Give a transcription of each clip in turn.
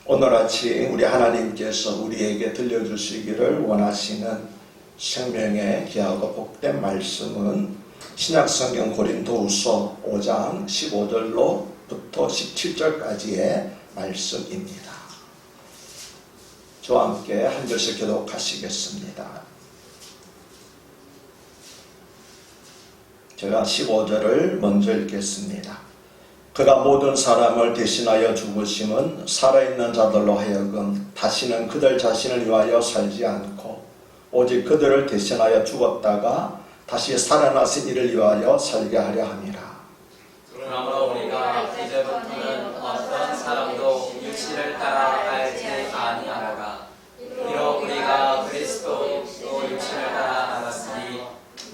오늘 아침 우리 하나님께서 우리에게 들려주시기를 원하시는 생명의 귀하고 복된 말씀은 신약성경 고린도후서 5장 15절로부터 17절까지의 말씀입니다. 저와 함께 한 절씩 교독하시겠습니다. 제가 15절을 먼저 읽겠습니다. 그가 모든 사람을 대신하여 죽으심은 살아있는 자들로 하여금 다시는 그들 자신을 위하여 살지 않고 오직 그들을 대신하여 죽었다가 다시 살아나신 이를 위하여 살게 하려 함이라. 그러므로 우리가 이제부터는 어떤 사람도 육신을 따라 알지 아니하노라. 비록 우리가 그리스도 또 육신을 따라 알았으니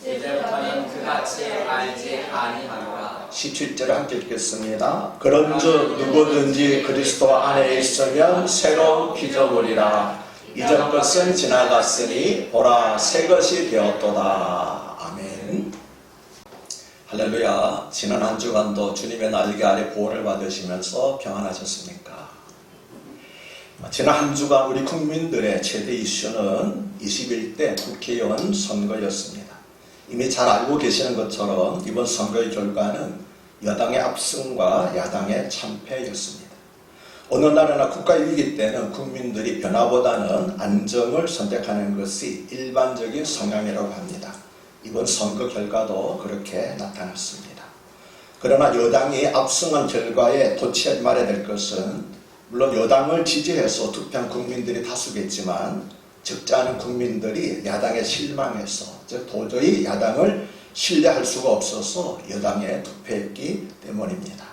이제부터는 그같이 알지 아니하노라. 17절을 함께 읽겠습니다. 그런즉 누구든지 그리스도 안에 있으면 새로운 피조물이라. 이전 것은 지나갔으니 보라 새 것이 되었도다. 아멘. 할렐루야. 지난 한 주간도 주님의 날개 아래 구원을 받으시면서 평안하셨습니까? 지난 한 주간 우리 국민들의 최대 이슈는 21대 국회의원 선거였습니다. 이미 잘 알고 계시는 것처럼 이번 선거의 결과는 여당의 압승과 야당의 참패였습니다. 어느 나라나 국가 위기 때는 국민들이 변화보다는 안정을 선택하는 것이 일반적인 성향이라고 합니다. 이번 선거 결과도 그렇게 나타났습니다. 그러나 여당이 압승한 결과에 도취하지 말아야 될 것은 물론 여당을 지지해서 투표한 국민들이 다수겠지만 적지 않은 국민들이 야당에 실망해서 즉 도저히 야당을 신뢰할 수가 없어서 여당에 투표했기 때문입니다.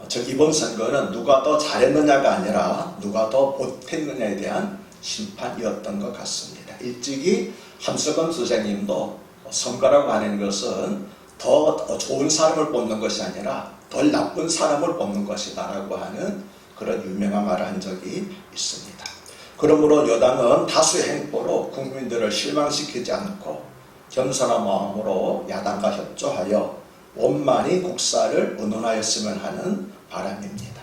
즉 이번 선거는 누가 더 잘했느냐가 아니라 누가 더 못했느냐에 대한 심판이었던 것 같습니다. 일찍이 한석원 선생님도 선거라고 하는 것은 더 좋은 사람을 뽑는 것이 아니라 덜 나쁜 사람을 뽑는 것이다 라고 하는 그런 유명한 말을 한 적이 있습니다. 그러므로 여당은 다수의 행보로 국민들을 실망시키지 않고 겸손한 마음으로 야당과 협조하여 원만히 국사를 의논하였으면 하는 바람입니다.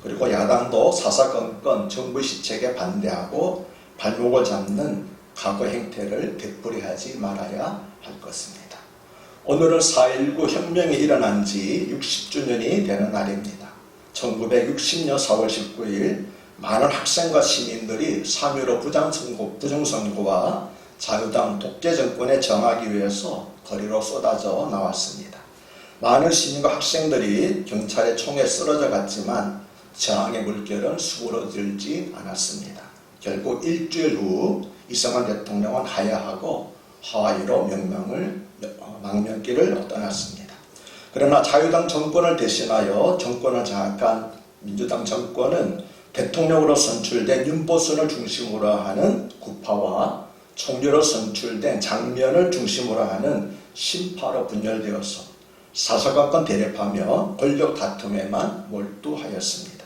그리고 야당도 사사건건 정부 시책에 반대하고 발목을 잡는 과거 행태를 되풀이하지 말아야 할 것입니다. 오늘은 4.19 혁명이 일어난 지 60주년이 되는 날입니다. 1960년 4월 19일 많은 학생과 시민들이 3.15 부정선거와 자유당 독재 정권에 저항하기 위해서 거리로 쏟아져 나왔습니다. 많은 시민과 학생들이 경찰의 총에 쓰러져 갔지만 저항의 물결은 수그러들지 않았습니다. 결국 일주일 후 이승만 대통령은 하야하고 하와이로 망명길을 떠났습니다. 그러나 자유당 정권을 대신하여 정권을 장악한 민주당 정권은 대통령으로 선출된 윤보선을 중심으로 하는 구파와 총리로 선출된 장면을 중심으로 하는 신파로 분열되어서 사사건건 대립하며 권력 다툼에만 몰두하였습니다.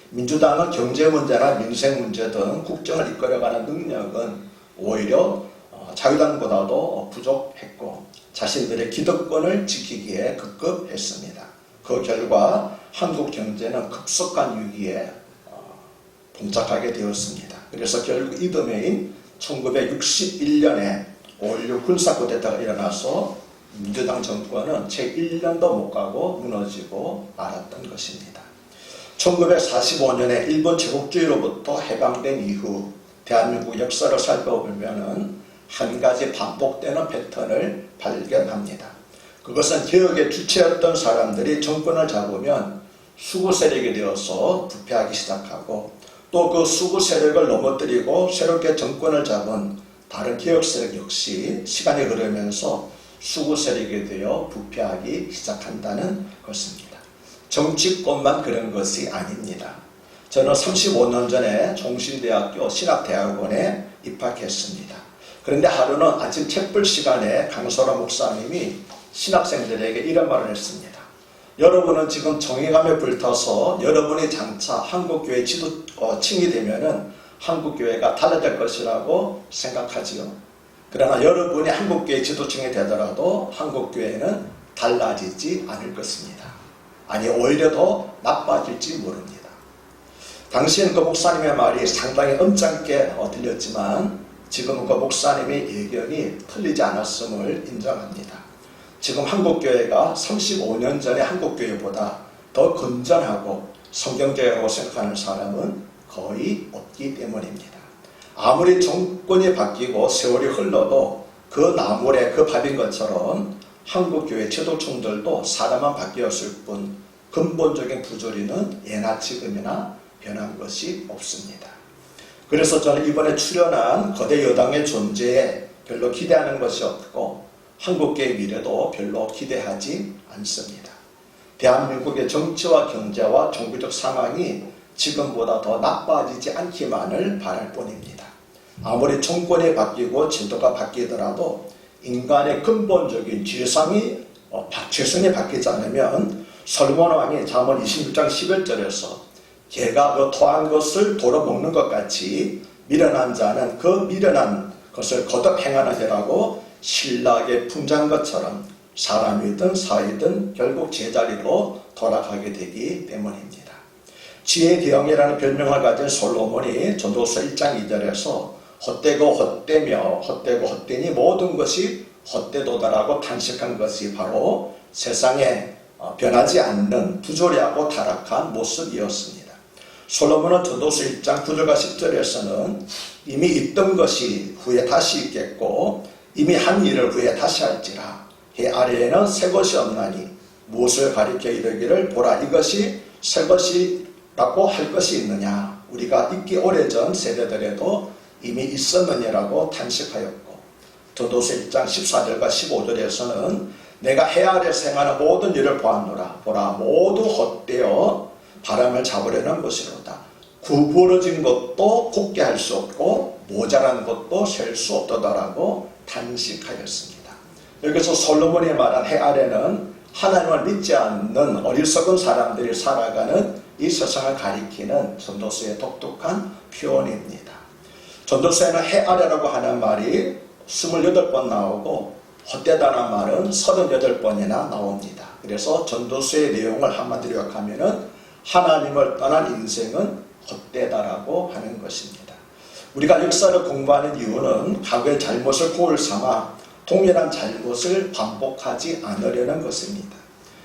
민주당은 경제 문제나 민생 문제 등 국정을 이끌어가는 능력은 오히려 자유당보다도 부족했고 자신들의 기득권을 지키기에 급급했습니다. 그 결과 한국 경제는 급속한 위기에 봉착하게 되었습니다. 그래서 결국 이듬해인 1961년에 5.16 군사쿠데타가 일어나서 민주당 정권은 채 1년도 못 가고 무너지고 말았던 것입니다. 1945년에 일본 제국주의로부터 해방된 이후 대한민국 역사를 살펴보면 한 가지 반복되는 패턴을 발견합니다. 그것은 개혁의 주체였던 사람들이 정권을 잡으면 수구 세력이 되어서 부패하기 시작하고 또 그 수구 세력을 넘어뜨리고 새롭게 정권을 잡은 다른 개혁 세력 역시 시간이 흐르면서 수구 세력이 되어 부패하기 시작한다는 것입니다. 정치권만 그런 것이 아닙니다. 저는 35년 전에 종신대학교 신학대학원에 입학했습니다. 그런데 하루는 아침 책불 시간에 강소라 목사님이 신학생들에게 이런 말을 했습니다. 여러분은 지금 정의감에 불타서 여러분이 장차 한국교회 지도층이 되면은 한국교회가 달라질 것이라고 생각하지요. 그러나 여러분이 한국교회 지도층이 되더라도 한국교회는 달라지지 않을 것입니다. 아니 오히려 더 나빠질지 모릅니다. 당시엔 그 목사님의 말이 상당히 엄짱게 들렸지만 지금은 그 목사님의 예견이 틀리지 않았음을 인정합니다. 지금 한국교회가 35년 전의 한국교회보다 더 건전하고 성경적이라고 생각하는 사람은 거의 없기 때문입니다. 아무리 정권이 바뀌고 세월이 흘러도 그 나물에 그 밥인 것처럼 한국교회 지도층들도 사람만 바뀌었을 뿐 근본적인 부조리는 예나 지금이나 변한 것이 없습니다. 그래서 저는 이번에 출연한 거대 여당의 존재에 별로 기대하는 것이 없고 한국교회의 미래도 별로 기대하지 않습니다. 대한민국의 정치와 경제와 종교적 상황이 지금보다 더 나빠지지 않기만을 바랄 뿐입니다. 아무리 정권이 바뀌고 제도가 바뀌더라도 인간의 근본적인 죄성이 바뀌지 않으면 솔로몬 왕이 잠언 26장 11절에서 개가 그 토한 것을 도로 먹는 것 같이 미련한 자는 그 미련한 것을 거듭 행하는 해라고 신라에 풍자한 것처럼 사람이든 사이든 결국 제자리로 돌아가게 되기 때문입니다. 지혜의 대형이라는 별명을 가진 솔로몬이 전도서 1장 2절에서 헛되고 헛되며 헛되고 헛되니 모든 것이 헛되도다라고 탄식한 것이 바로 세상에 변하지 않는 부조리하고 타락한 모습이었습니다. 솔로몬은 전도서 1장 9절과 10절에서는 이미 있던 것이 후에 다시 있겠고 이미 한 일을 후에 다시 할지라 해 아래에는 새 것이 없나니 무엇을 가리켜 이르기를 보라 이것이 새 것이라고 할 것이 있느냐 우리가 있기 오래전 세대들에도 이미 있었느냐라고 탄식하였고 전도서 1장 14절과 15절에서는 내가 해 아래에서 행하는 모든 일을 보았노라 보라 모두 헛되어 바람을 잡으려는 것이로다. 구부러진 것도 곱게 할 수 없고 모자란 것도 셀 수 없도다라고 탄식하였습니다. 여기서 솔로몬이 말한 해 아래는 하나님을 믿지 않는 어리석은 사람들이 살아가는 이 세상을 가리키는 전도서의 독특한 표현입니다. 전도서에는 해 아래라고 하는 말이 28번 나오고 헛되다는 말은 38번이나 나옵니다. 그래서 전도서의 내용을 한마디로 요약하면은 하나님을 떠난 인생은 헛되다라고 하는 것입니다. 우리가 역사를 공부하는 이유는 과거의 잘못을 고을 삼아 동일한 잘못을 반복하지 않으려는 것입니다.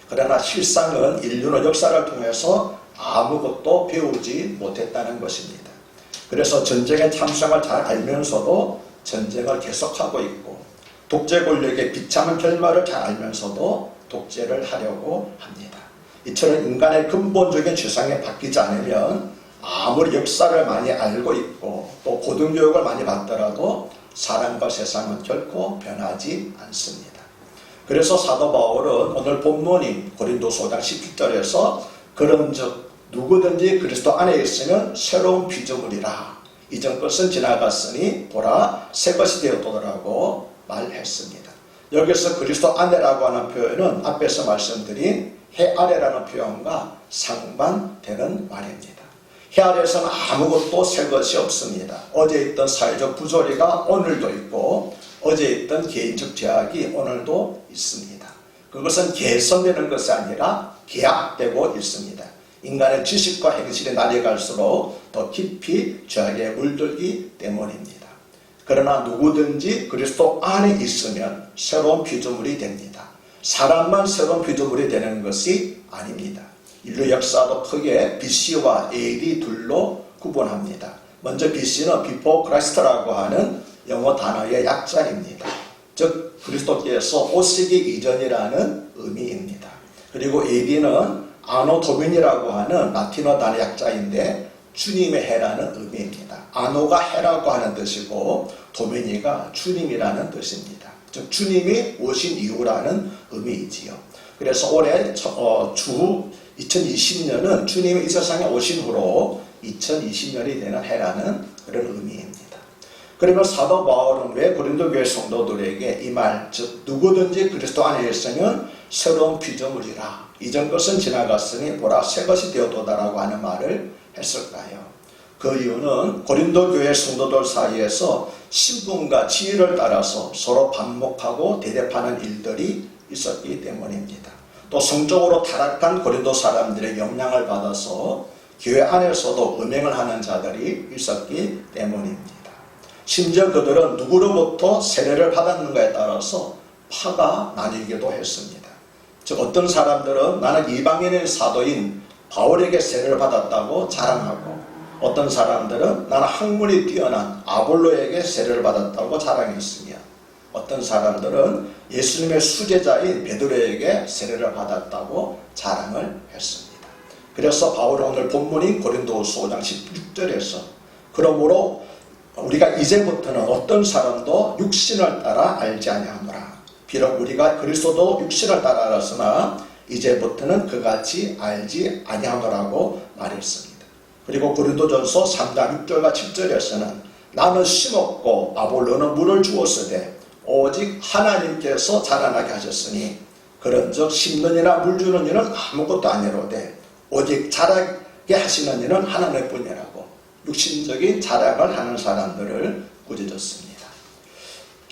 그러나 실상은 인류는 역사를 통해서 아무것도 배우지 못했다는 것입니다. 그래서 전쟁에 참상을 잘 알면서도 전쟁을 계속하고 있고 독재 권력의 비참한 결말을 잘 알면서도 독재를 하려고 합니다. 이처럼 인간의 근본적인 죄성이 바뀌지 않으면 아무리 역사를 많이 알고 있고 또 고등교육을 많이 받더라도 사람과 세상은 결코 변하지 않습니다. 그래서 사도 바울은 오늘 본문인 고린도서 5장 17절에서 그런즉 누구든지 그리스도 안에 있으면 새로운 피조물이라 이전 것은 지나갔으니 보라 새 것이 되었더라고 말했습니다. 여기서 그리스도 안에라고 하는 표현은 앞에서 말씀드린 해 아래라는 표현과 상반되는 말입니다. 해 아래에서는 아무것도 새 것이 없습니다. 어제 있던 사회적 부조리가 오늘도 있고 어제 있던 개인적 제약이 오늘도 있습니다. 그것은 개선되는 것이 아니라 계약되고 있습니다. 인간의 지식과 행실이 날이 갈수록 더 깊이 죄악에 물들기 때문입니다. 그러나 누구든지 그리스도 안에 있으면 새로운 피조물이 됩니다. 사람만 새로운 피조물이 되는 것이 아닙니다. 인류 역사도 크게 BC와 AD 둘로 구분합니다. 먼저 BC는 Before Christ라고 하는 영어 단어의 약자입니다. 즉 그리스도께서 오시기 이전이라는 의미입니다. 그리고 AD는 아노 도미니라고 하는 라틴어 단어 약자인데 주님의 해라는 의미입니다. 아노가 해라고 하는 뜻이고 도미니가 주님이라는 뜻입니다. 즉 주님이 오신 이후라는 의미이지요. 그래서 올해 2020년은 주님이 이 세상에 오신 후로 2020년이 되는 해라는 그런 의미입니다. 그러면 사도 바울은 왜 고린도 교회 성도들에게 이 말, 즉 누구든지 그리스도 안에 있으면 새로운 피조물이라 이전 것은 지나갔으니 보라 새 것이 되었도다라고 하는 말을 했을까요? 그 이유는 고린도 교회 성도들 사이에서 신분과 지위를 따라서 서로 반목하고 대립하는 일들이 있었기 때문입니다. 또 성적으로 타락한 고린도 사람들의 영향을 받아서 교회 안에서도 음행을 하는 자들이 있었기 때문입니다. 심지어 그들은 누구로부터 세례를 받았는가에 따라서 파가 나뉘기도 했습니다. 즉 어떤 사람들은 나는 이방인의 사도인 바울에게 세례를 받았다고 자랑하고, 어떤 사람들은 나는 학문이 뛰어난 아볼로에게 세례를 받았다고 자랑했으며, 어떤 사람들은 예수님의 수제자인 베드로에게 세례를 받았다고 자랑을 했습니다. 그래서 바울은 오늘 본문인 고린도후서 5장 16절에서 그러므로 우리가 이제부터는 어떤 사람도 육신을 따라 알지 아니하노라. 비록 우리가 그리스도도 육신을 따라 알았으나 이제부터는 그같이 알지 아니하노라고 말했습니다. 그리고 고린도전서 3장 6절과 7절에서는 나는 심었고 아볼로는 물을 주었으되 오직 하나님께서 자라나게 하셨으니 그런즉 심는 이나 물 주는 이는 아무것도 아니로되 오직 자라게 하시는 이는 하나님뿐이라고 육신적인 자랑을 하는 사람들을 꾸짖었습니다.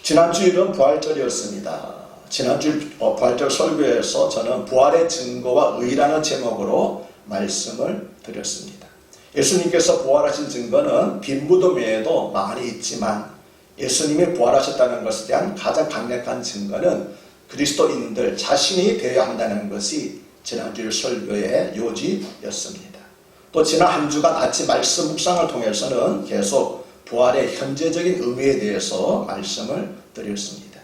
지난 주일은 부활절이었습니다. 지난주 부활절 설교에서 저는 부활의 증거와 의라는 제목으로 말씀을 드렸습니다. 예수님께서 부활하신 증거는 빈 무덤 외에도 많이 있지만 예수님이 부활하셨다는 것에 대한 가장 강력한 증거는 그리스도인들 자신이 되어야 한다는 것이 지난주 설교의 요지였습니다. 또 지난 한 주간 같이 말씀 묵상을 통해서는 계속 부활의 현재적인 의미에 대해서 말씀을 드렸습니다.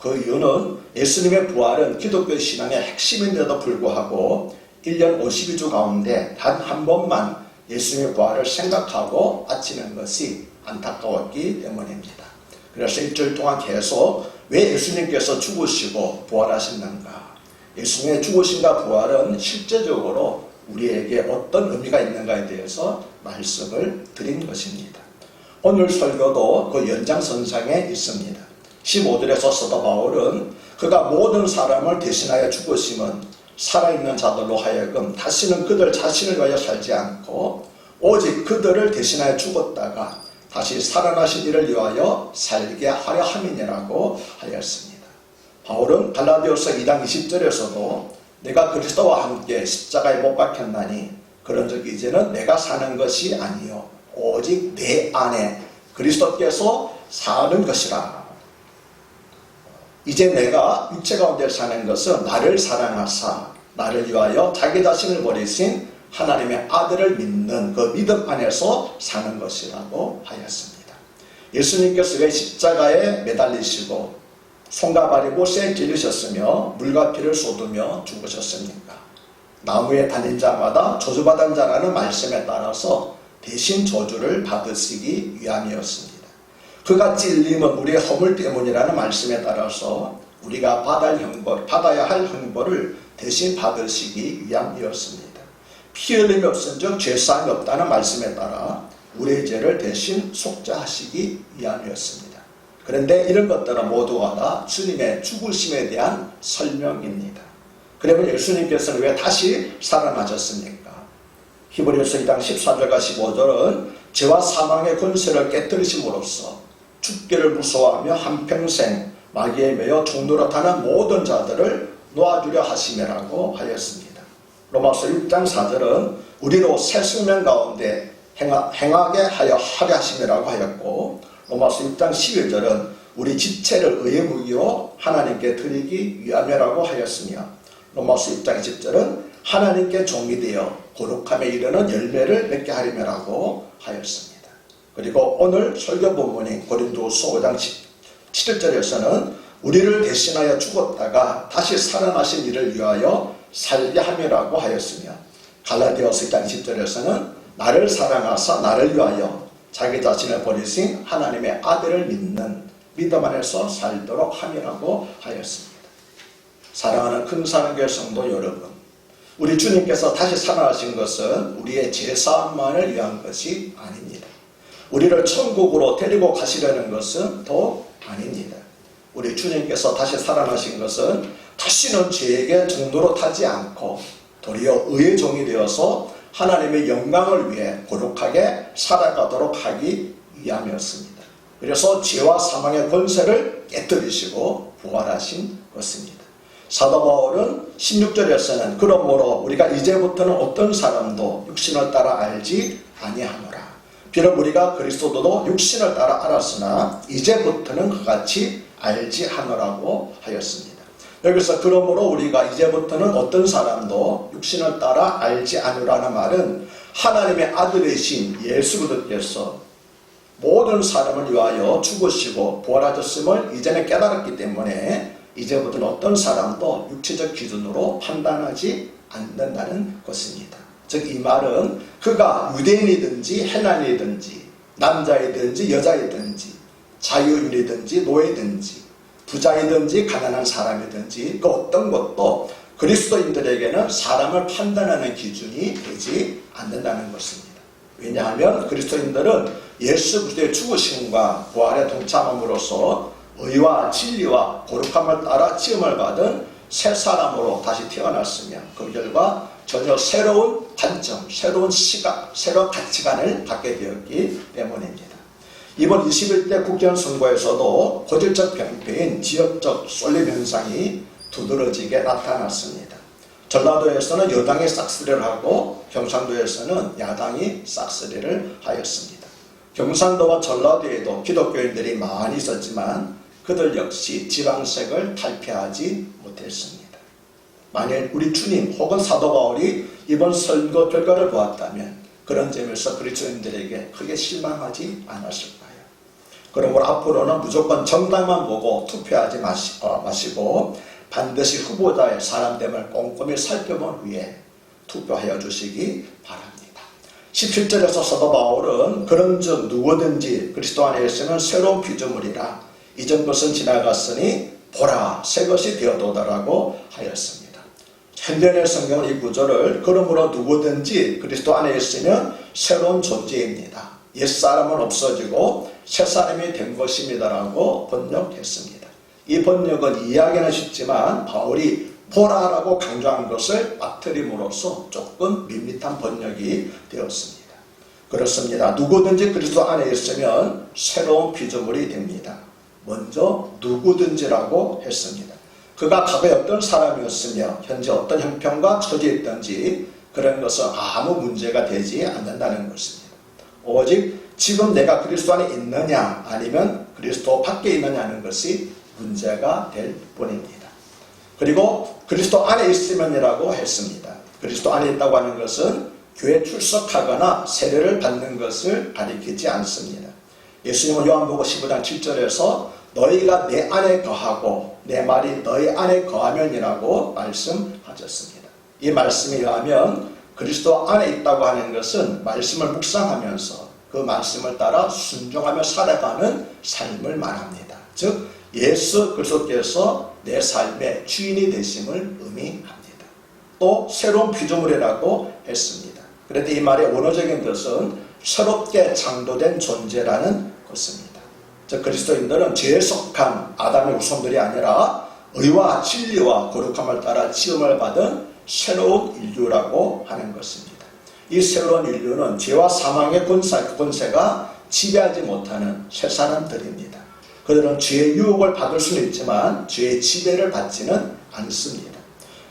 그 이유는 예수님의 부활은 기독교 신앙의 핵심인데도 불구하고 1년 52주 가운데 단 한 번만 예수님의 부활을 생각하고 바치는 것이 안타까웠기 때문입니다. 그래서 일주일 동안 계속 왜 예수님께서 죽으시고 부활하셨는가, 예수님의 죽으심과 부활은 실제적으로 우리에게 어떤 의미가 있는가에 대해서 말씀을 드린 것입니다. 오늘 설교도 그 연장선상에 있습니다. 15절에서 사도 바울은 그가 모든 사람을 대신하여 죽으심은 살아있는 자들로 하여금 다시는 그들 자신을 위하여 살지 않고 오직 그들을 대신하여 죽었다가 다시 살아나신 이를 위하여 살게 하려 함이니라고 하였습니다. 바울은 갈라디아서 2장 20절에서도 내가 그리스도와 함께 십자가에 못 박혔나니 그런즉 이제는 내가 사는 것이 아니요 오직 내 안에 그리스도께서 사는 것이라. 이제 내가 육체 가운데 사는 것은 나를 사랑하사 나를 위하여 자기 자신을 버리신 하나님의 아들을 믿는 그 믿음 안에서 사는 것이라고 하였습니다. 예수님께서 왜 십자가에 매달리시고 손과 발이 못에 찔리셨으며 물과 피를 쏟으며 죽으셨습니까? 나무에 달린 자마다 저주받은 자라는 말씀에 따라서 대신 저주를 받으시기 위함이었습니다. 그가 찔림은 우리의 허물 때문이라는 말씀에 따라서 우리가 받아야 할 형벌을 대신 받으시기 위함이었습니다. 피 흘림이 없은즉 죄사함이 없다는 말씀에 따라 우리의 죄를 대신 속죄하시기 위함이었습니다. 그런데 이런 것들은 모두가 다 주님의 죽으심에 대한 설명입니다. 그러면 예수님께서는 왜 다시 살아나셨습니까? 히브리서 2장 14절과 15절은 죄와 사망의 권세를 깨뜨리심으로써 죽기를 무서워하며 한평생 마귀에 매여 종노릇하는 모든 자들을 놓아주려 하심이라고 하였습니다. 로마서 6장 4절은 우리로 새 생명 가운데 행하게 하려 하심이라고 하였고, 로마서 6장 11절은 우리 지체를 의의 무기로 하나님께 드리기 위함이라고 하였으며, 로마서 6장 20절은 하나님께 종이 되어 거룩함에 이르는 열매를 맺게 하림이라고 하였습니다. 그리고 오늘 설교 본문인 고린도후서 5장 7절에서는 우리를 대신하여 죽었다가 다시 살아나신 이를 위하여 살게 함이라고 하였으며, 갈라디아서 2장 10절에서는 나를 사랑하사 나를 위하여 자기 자신을 버리신 하나님의 아들을 믿는 믿음 안에서 살도록 함이라고 하였습니다. 사랑하는 큰사랑교회 성도 여러분, 우리 주님께서 다시 살아나신 것은 우리의 죄사함만을 위한 것이 아닙니다. 우리를 천국으로 데리고 가시려는 것은 더 아닙니다. 우리 주님께서 다시 살아나신 것은 다시는 죄에게 종노릇하지 않고 도리어 의의 종이 되어서 하나님의 영광을 위해 거룩하게 살아가도록 하기 위함이었습니다. 그래서 죄와 사망의 권세를 깨뜨리시고 부활하신 것입니다. 사도 바울은 16절에서는 그러므로 우리가 이제부터는 어떤 사람도 육신을 따라 알지 아니하노라. 비록 우리가 그리스도도 육신을 따라 알았으나 이제부터는 그같이 알지 하노라고 하였습니다. 여기서 그러므로 우리가 이제부터는 어떤 사람도 육신을 따라 알지 않으라는 말은 하나님의 아들이신 예수 그리스도께서 모든 사람을 위하여 죽으시고 부활하셨음을 이전에 깨달았기 때문에 이제부터는 어떤 사람도 육체적 기준으로 판단하지 않는다는 것입니다. 즉 이 말은 그가 유대인이든지 헬라인이든지 남자이든지 여자이든지 자유인이든지 노예든지 부자이든지 가난한 사람이든지 그 어떤 것도 그리스도인들에게는 사람을 판단하는 기준이 되지 않는다는 것입니다. 왜냐하면 그리스도인들은 예수 그리스도의 죽으심과 부활에 동참함으로써 의와 진리와 거룩함을 따라 지음을 받은 새 사람으로 다시 태어났으며 그 결과 전혀 새로운 관점, 새로운 시각, 새로운 가치관을 갖게 되었기 때문입니다. 이번 21대 국정선거에서도 고질적 병폐인 지역적 쏠림 현상이 두드러지게 나타났습니다. 전라도에서는 여당이 싹쓸이를 하고 경상도에서는 야당이 싹쓸이를 하였습니다. 경상도와 전라도에도 기독교인들이 많이 있었지만 그들 역시 지방색을 탈피하지 못했습니다. 만일 우리 주님 혹은 사도 바울이 이번 선거 결과를 보았다면 그런 점에서 그리스도인들에게 크게 실망하지 않았을까요? 그러므로 앞으로는 무조건 정당만 보고 투표하지 마시고 반드시 후보자의 사람됨을 꼼꼼히 살펴본 후에 투표하여 주시기 바랍니다. 17절에서 사도 바울은 그런즉 누구든지 그리스도 안에 있으면 새로운 피조물이라 이전 것은 지나갔으니 보라 새 것이 되어도다라고 하였습니다. 현대의 성경은 이 구절을 그러므로 누구든지 그리스도 안에 있으면 새로운 존재입니다. 옛사람은 없어지고 새사람이 된 것입니다라고 번역했습니다. 이 번역은 이해하기는 쉽지만 바울이 보라라고 강조한 것을 빠뜨림으로써 조금 밋밋한 번역이 되었습니다. 그렇습니다. 누구든지 그리스도 안에 있으면 새로운 피조물이 됩니다. 먼저 누구든지라고 했습니다. 그가 과거에 어떤 사람이었으며 현재 어떤 형편과 처지에 있든지 그런 것은 아무 문제가 되지 않는다는 것입니다. 오직 지금 내가 그리스도 안에 있느냐 아니면 그리스도 밖에 있느냐는 것이 문제가 될 뿐입니다. 그리고 그리스도 안에 있으면이라고 했습니다. 그리스도 안에 있다고 하는 것은 교회에 출석하거나 세례를 받는 것을 가리키지 않습니다. 예수님은 요한복음 15장 7절에서 너희가 내 안에 거하고 내 말이 너희 안에 거하면이라고 말씀하셨습니다. 이 말씀에 의하면 그리스도 안에 있다고 하는 것은 말씀을 묵상하면서 그 말씀을 따라 순종하며 살아가는 삶을 말합니다. 즉 예수 그리스도께서 내 삶의 주인이 되심을 의미합니다. 또 새로운 피조물이라고 했습니다. 그런데 이 말의 원어적인 뜻은 새롭게 창조된 존재라는 것입니다. 즉 그리스도인들은 죄에 속한 아담의 후손들이 아니라 의와 진리와 거룩함을 따라 지음을 받은 새로운 인류라고 하는 것입니다. 이 새로운 인류는 죄와 사망의 권세가 지배하지 못하는 새 사람들입니다. 그들은 죄의 유혹을 받을 수는 있지만 죄의 지배를 받지는 않습니다.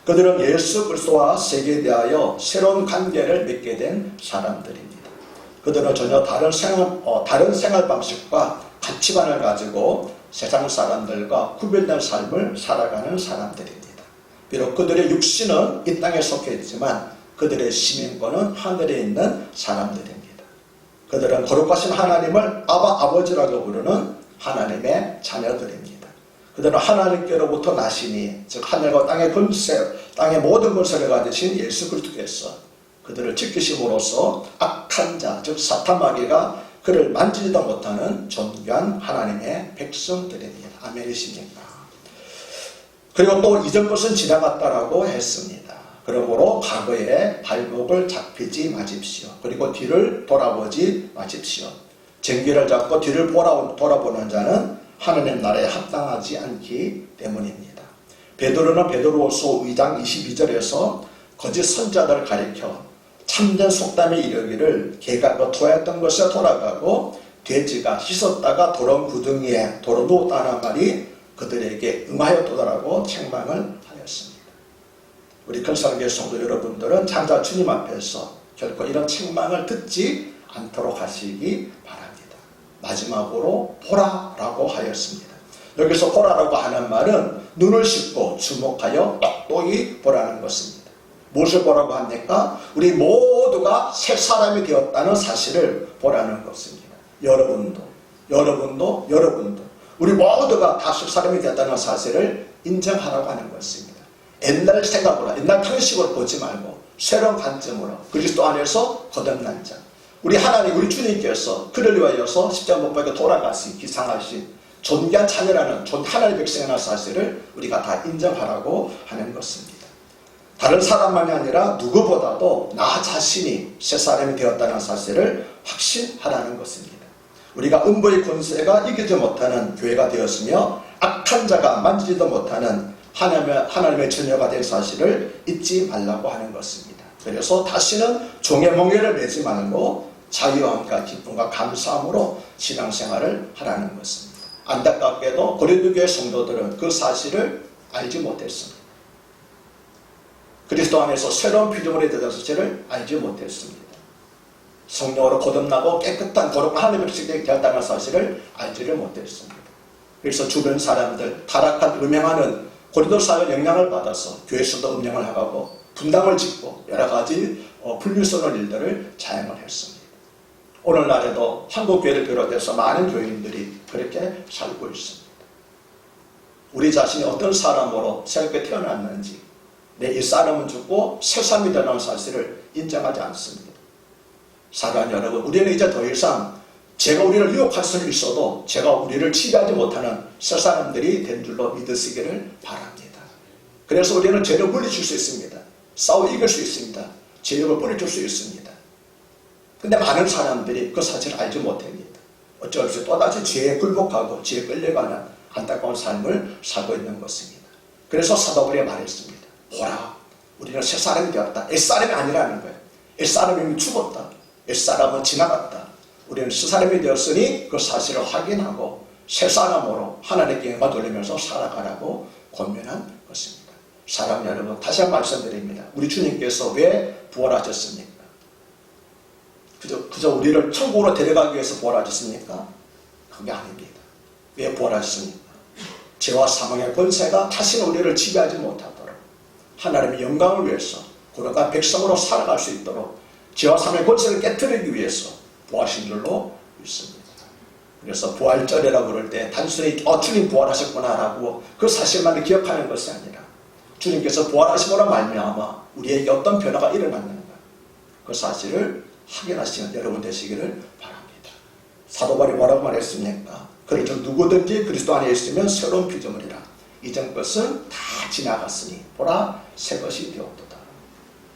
그들은 예수 그리스도와 세계에 대하여 새로운 관계를 맺게 된 사람들입니다. 그들은 전혀 다른 생활 방식과 가치관을 가지고 세상 사람들과 구별된 삶을 살아가는 사람들입니다. 비록 그들의 육신은 이 땅에 속해 있지만 그들의 시민권은 하늘에 있는 사람들입니다. 그들은 거룩하신 하나님을 아버지라고 부르는 하나님의 자녀들입니다. 그들은 하나님께로부터 나시니 즉 하늘과 땅의 권세, 땅의 모든 권세를 가지신 예수 그리스도께서 그들을 지키심으로써 악한 자, 즉 사탄 마귀가 그를 만지지도 못하는 존귀한 하나님의 백성들입니다. 아멘이십니까? 그리고 또 이전 것은 지나갔다라고 했습니다. 그러므로 과거에 발목을 잡히지 마십시오. 그리고 뒤를 돌아보지 마십시오. 쟁기를 잡고 뒤를 돌아보는 자는 하나님 나라에 합당하지 않기 때문입니다. 베드로는 베드로후서 2장 22절에서 거짓 선자들을 가리켜 참된 속담에 이르기를 개가 토했던 것에 돌아가고 돼지가 씻었다가 도롱 구덩이에 도로 누웠다는 말이 그들에게 응하였도다라고 책망을 하였습니다. 우리 근사교회 성도 여러분들은 장자 주님 앞에서 결코 이런 책망을 듣지 않도록 하시기 바랍니다. 마지막으로 보라라고 하였습니다. 여기서 보라라고 하는 말은 눈을 씻고 주목하여 똑똑히 보라는 것입니다. 무엇을 보라고 합니까? 우리 모두가 새 사람이 되었다는 사실을 보라는 것입니다. 여러분도 우리 모두가 다 새 사람이 되었다는 사실을 인정하라고 하는 것입니다. 옛날 생각으로, 옛날 방식으로 보지 말고 새로운 관점으로 그리스도 안에서 거듭난 자, 우리 하나님, 우리 주님께서 그를 위하여서 십자가 못 박혀 돌아가신, 기상하신 존귀한 자녀라는 하나님의 백성이라는 사실을 우리가 다 인정하라고 하는 것입니다. 다른 사람만이 아니라 누구보다도 나 자신이 새 사람이 되었다는 사실을 확신하라는 것입니다. 우리가 음부의 권세가 이기지 못하는 교회가 되었으며 악한 자가 만지지도 못하는 하나님의 자녀가 된 사실을 잊지 말라고 하는 것입니다. 그래서 다시는 종의 멍에를 매지 말고 자유함과 기쁨과 감사함으로 신앙생활을 하라는 것입니다. 안타깝게도 고린도 교회 성도들은 그 사실을 알지 못했습니다. 그리스도 안에서 새로운 피조물이 되는 사실을 알지 못했습니다. 성령으로 거듭나고 깨끗한 거룩한 하나님의 백성이 되었다는 사실을 알지를 못했습니다. 그래서 주변 사람들, 타락한 음행하는 고린도 사회 영향을 받아서 교회에서도 음행을 하고 분당을 짓고 여러 가지 불미스러운 일들을 자행을 했습니다. 오늘날에도 한국 교회를 비롯해서 많은 교인들이 그렇게 살고 있습니다. 우리 자신이 어떤 사람으로 새롭게 태어났는지, 내 이 사람은 죽고 새 사람이 되는 사실을 인정하지 않습니다. 사랑하는 여러분, 우리는 이제 더 이상 제가 우리를 유혹할 수는 있어도 제가 우리를 치유하지 못하는 새 사람들이 된 줄로 믿으시기를 바랍니다. 그래서 우리는 죄를 물리칠 수 있습니다. 싸워 이길 수 있습니다. 죄욕을 뿌리칠 수 있습니다. 근데 많은 사람들이 그 사실을 알지 못합니다. 어쩔 수 없이 또다시 죄에 굴복하고 죄에 끌려가는 안타까운 삶을 살고 있는 것입니다. 그래서 사도 바울이 말했습니다. 보라, 우리는 새 사람이 되었다. 옛사람이 아니라는 거예요. 옛사람이 이미 죽었다. 옛사람은 지나갔다. 우리는 새 사람이 되었으니 그 사실을 확인하고 새 사람으로 하나님께 영광 돌리면서 살아가라고 권면한 것입니다. 사랑 여러분, 다시 한번 말씀드립니다. 우리 주님께서 왜 부활하셨습니까? 그저 우리를 천국으로 데려가기 위해서 부활하셨습니까? 그게 아닙니다. 왜 부활하셨습니까? 죄와 사망의 권세가 다시는 우리를 지배하지 못하도록 하나님의 영광을 위해서 거룩한 백성으로 살아갈 수 있도록 죄와 사망의 권세를 깨뜨리기 위해서 부활하신 줄로 믿습니다. 그래서 부활절이라고 그럴 때 단순히 주님 부활하셨구나 라고 그 사실만 기억하는 것이 아니라 주님께서 부활하심으로 말미암아 우리에게 어떤 변화가 일어났는가 그 사실을 확인하시는 여러분 되시기를 바랍니다. 사도 바울이 뭐라고 말했습니까? 그래서 누구든지 그리스도 안에 있으면 새로운 피조물이라. 이전 것은 다 지나갔으니 보라 새 것이 되었도다.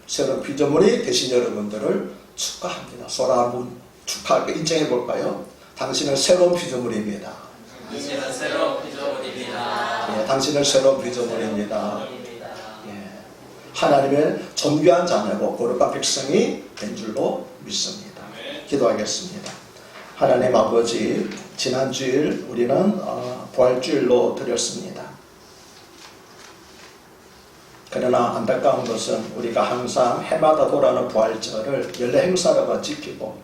새로운 피조물이 되신 여러분들을 축하합니다. 서로 한번 축하하게 인정해 볼까요? 당신은 새로운 피조물입니다. 당신은 새로운 피조물입니다. 예, 당신은 새로운 피조물입니다. 예, 하나님의 존귀한 자녀고 거룩한 백성이 된 줄로 믿습니다. 기도하겠습니다. 하나님 아버지, 지난 주일 우리는 부활주일로 드렸습니다. 그러나 안타까운 것은 우리가 항상 해마다 돌아오는 부활절을 연례 행사라고 지키고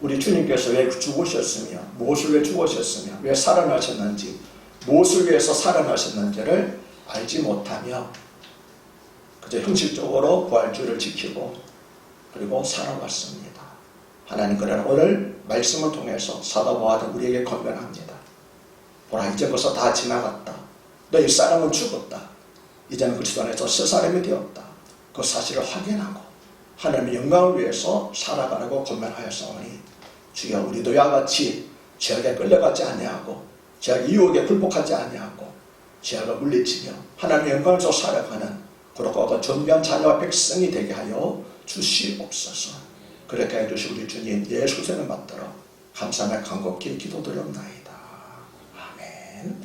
우리 주님께서 왜 죽으셨으며 무엇을 왜 죽으셨으며 왜 살아나셨는지 무엇을 위해서 살아나셨는지를 알지 못하며 그저 형식적으로 부활주를 지키고 그리고 살아왔습니다. 하나님 그러나 오늘 말씀을 통해서 사도 바울은 우리에게 권면합니다. 보라 이제 벌써 다 지나갔다. 너 이 사람은 죽었다. 이제는 그리스도 안에서 새 사람이 되었다. 그 사실을 확인하고 하나님의 영광을 위해서 살아가라고 권면하였사오니 주여 우리도 이와 같이 죄악에 끌려가지 아니하고 죄악의 유혹에 굴복하지 아니하고 죄악을 물리치며 하나님의 영광을 위해서 살아가는 거룩하고 존귀한 자녀와 백성이 되게 하여 주시옵소서. 그렇게 해주신 우리 주님 예수님을 받들어 감사하며 간곡히 기도드렸나이다. 아멘.